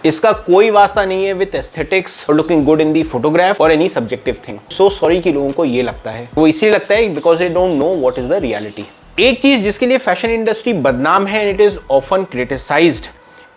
इसका कोई वास्ता नहीं है विद एस्थेटिक्स और looking good in the photograph और any subjective thing. So sorry कि लोगों को ये लगता है, वो इसलिए लगता है because they don't know what is the reality. एक चीज जिसके लिए फैशन इंडस्ट्री बदनाम है and it is often criticised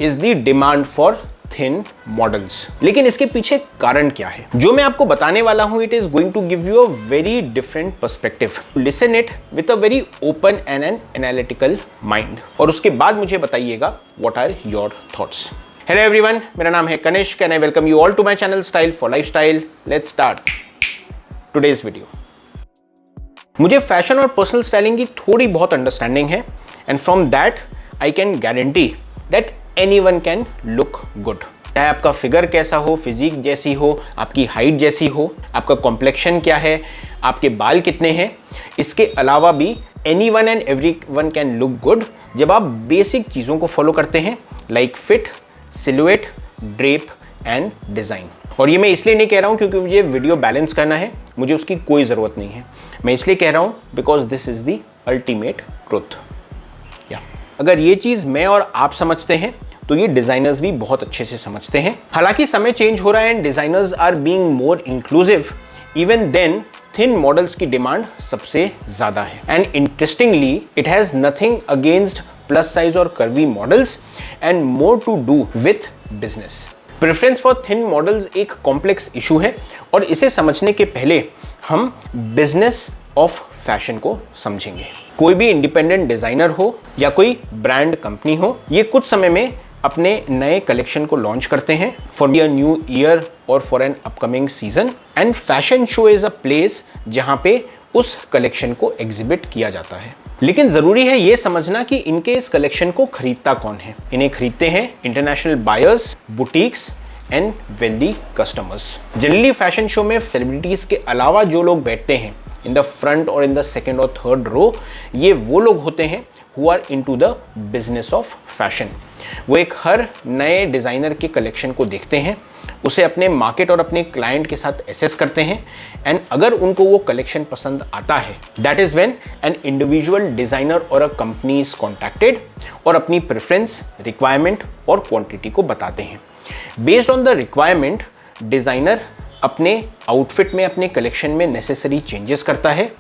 is the demand for thin models. लेकिन इसके पीछे कारण क्या है जो मैं आपको बताने वाला हूं, it is going to give you a very different perspective. Listen it with a very open and an analytical mind और उसके बाद मुझे बताइएगा what are your thoughts. Hello everyone, मेरा नाम है Kanishk and I welcome you all to my channel style for lifestyle. Let's start today's video. मुझे fashion और पर्सनल स्टाइलिंग की थोड़ी बहुत अंडरस्टैंडिंग है and from that I can guarantee that anyone can look good. चाहे आपका फिगर कैसा हो, फिजिक जैसी हो, आपकी हाइट जैसी हो, आपका कॉम्प्लेक्शन क्या है, आपके बाल कितने हैं, इसके अलावा भी anyone and everyone can look good जब आप बेसिक चीज़ों को फॉलो करते हैं like fit, silhouette, drape and design. और ये मैं इसलिए नहीं कह रहा हूँ क्योंकि मुझे वीडियो बैलेंस करना है, मुझे उसकी कोई ज़रूरत नहीं है। मैं इसलिए कह रहा हूँ because this is the ultimate truth. या अगर ये चीज़ मैं और आप समझते हैं तो ये डिज़ाइनर्स भी बहुत अच्छे से समझते हैं। हालांकि समय चेंज हो रहा है and designers are being more inclusive, even then thin models की डिमांड सबसे ज़्यादा है। And interestingly it has nothing against plus size और curvy models and more to do with business. Preference for thin models एक complex issue है और इसे समझने के पहले हम बिजनेस ऑफ फैशन को समझेंगे। कोई भी इंडिपेंडेंट डिजाइनर हो या कोई ब्रांड कंपनी हो, ये कुछ समय में अपने नए कलेक्शन को लॉन्च करते हैं फॉर द न्यू ईयर और for an upcoming season. And fashion show is a place जहां पे उस कलेक्शन को एग्जिबिट किया जाता है। लेकिन जरूरी है ये समझना कि इनके इस कलेक्शन को खरीदता कौन है। इन्हें खरीदते हैं international buyers, boutiques and wealthy customers. Generally fashion show में सेलिब्रिटीज के अलावा जो लोग बैठते हैं इन द फ्रंट और इन द सेकेंड और थर्ड रो, ये वो लोग होते हैं who are into the business of fashion. वो एक हर नए डिज़ाइनर के कलेक्शन को देखते हैं, उसे अपने मार्केट और अपने क्लाइंट के साथ एसेस करते हैं एंड अगर उनको वो कलेक्शन पसंद आता है, that is when an individual designer और अ कंपनी इज कॉन्टैक्टेड और अपनी प्रेफरेंस, रिक्वायरमेंट और क्वांटिटी को बताते हैं। Based on the requirement, designer अपने आउटफिट में, अपने कलेक्शन में नेसेसरी चेंजेस करता है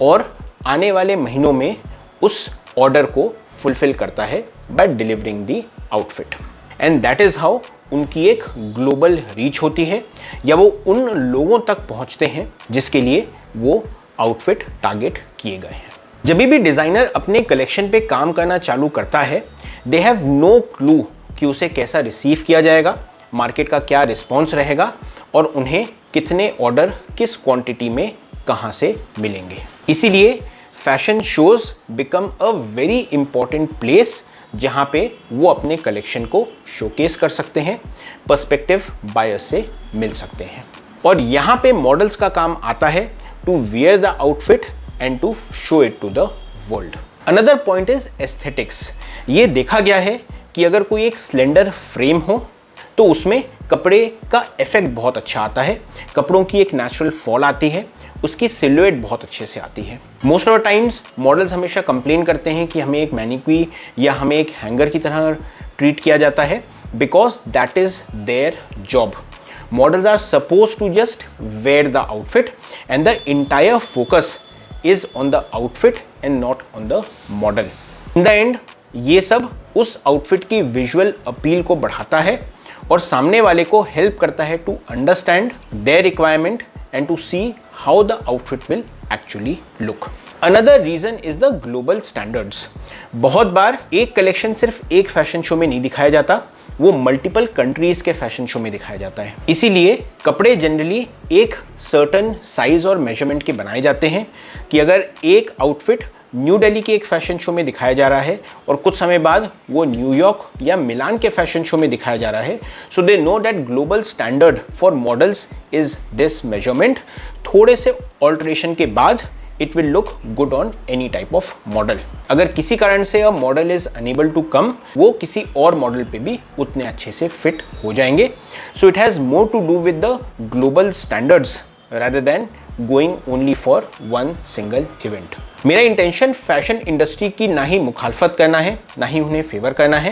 और आने वाले महीनों में उस ऑर्डर को फुलफिल करता है by delivering the outfit. And that is how उनकी एक ग्लोबल रीच होती है या वो उन लोगों तक पहुंचते हैं जिसके लिए वो आउटफिट टारगेट किए गए हैं। जब भी डिज़ाइनर अपने कलेक्शन पे काम करना चालू करता है, दे हैव नो क्लू कि उसे कैसा रिसीव किया जाएगा, मार्केट का क्या रिस्पॉन्स रहेगा और उन्हें कितने ऑर्डर किस क्वांटिटी में कहाँ से मिलेंगे। इसीलिए fashion shows become a very important place जहां पे वो अपने कलेक्शन को शोकेस कर सकते हैं, पर्सपेक्टिव बायर्स से मिल सकते हैं। और यहां पे मॉडल्स का काम आता है to wear the outfit and to show it to the world. Another point is aesthetics. ये देखा गया है कि अगर कोई एक स्लेंडर फ्रेम हो तो उसमें कपड़े का इफेक्ट बहुत अच्छा आता है, कपड़ों की एक नेचुरल फॉल आती है, उसकी सिलुएट बहुत अच्छे से आती है। Most of the times models हमेशा कंप्लेन करते हैं कि हमें एक मैनिक्वी या हमें एक हैंगर की तरह ट्रीट किया जाता है because that is their job. Models are suppose to just wear the outfit and the entire focus is on the outfit and not on the model. In the end ये सब उस outfit की visual appeal को बढ़ाता है और सामने वाले को हेल्प करता है to understand their requirement and to see how the outfit will actually look. Another reason is the global standards. बहुत बार एक कलेक्शन सिर्फ एक फैशन शो में नहीं दिखाया जाता, वो मल्टीपल कंट्रीज के फैशन शो में दिखाया जाता है। इसीलिए कपड़े जनरली एक सर्टन साइज और मेजरमेंट के बनाए जाते हैं कि अगर एक आउटफिट न्यू दिल्ली के एक फैशन शो में दिखाया जा रहा है और कुछ समय बाद वो न्यूयॉर्क या मिलान के फैशन शो में दिखाया जा रहा है, so they know that global standard for models is this measurement. थोड़े से ऑल्टरेशन के बाद it will look good on any type of model. अगर किसी कारण से a model is unable to come, वो किसी और मॉडल पे भी उतने अच्छे से फिट हो जाएंगे। So it has more to do with the global standards rather than going only for one single event. मेरा इंटेंशन फैशन इंडस्ट्री की ना ही मुखालफत करना है, ना ही उन्हें फेवर करना है।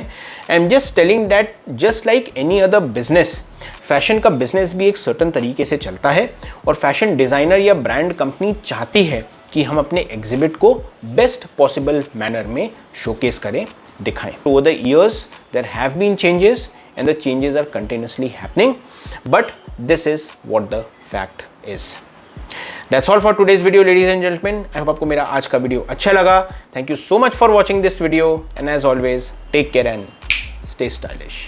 I am just telling that just like any other business, fashion का बिजनेस भी एक सर्टन तरीके से चलता है और फैशन डिज़ाइनर या ब्रांड कंपनी चाहती है कि हम अपने एग्जिबिट को बेस्ट पॉसिबल मैनर में शोकेस करें, दिखाएं। Over the years there have been changes and the changes are continuously happening, but this is what the fact is. That's all for today's video, ladies and gentlemen. I hope आपको मेरा आज का video अच्छा लगा. Thank you so much for watching this video, and as always, take care and stay stylish.